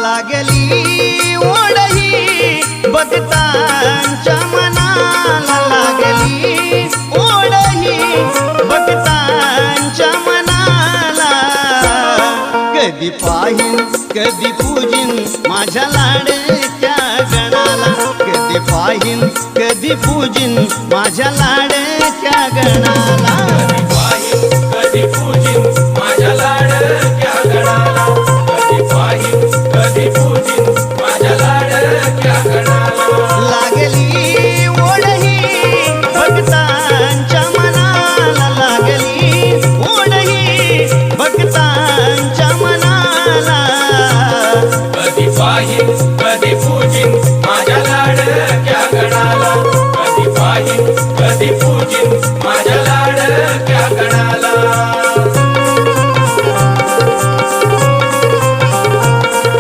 लागली ओढही भक्तांच्या मनाला, लागली ओढही भक्तांच्या मनाला. कधी पाहीन कधी पूजिन माझ्या लाडक्या गणाला, कधी पाहीन कधी पूजिन माझ्या लाडक्या गणाला. कधी पाहीन कधी पूजिन माझ्या लाडक्या गणाला, कधी पाहीन कधी पूजिन माझ्या लाडक्या गणाला. लागली ओढही भक्तांच्या मनाला, लागली ओढही भक्तांच्या मनाला. कधी पाहीन कधी पूजिन माझ्या लाडक्या गणाला, कधी पाहीन कधी पूजिन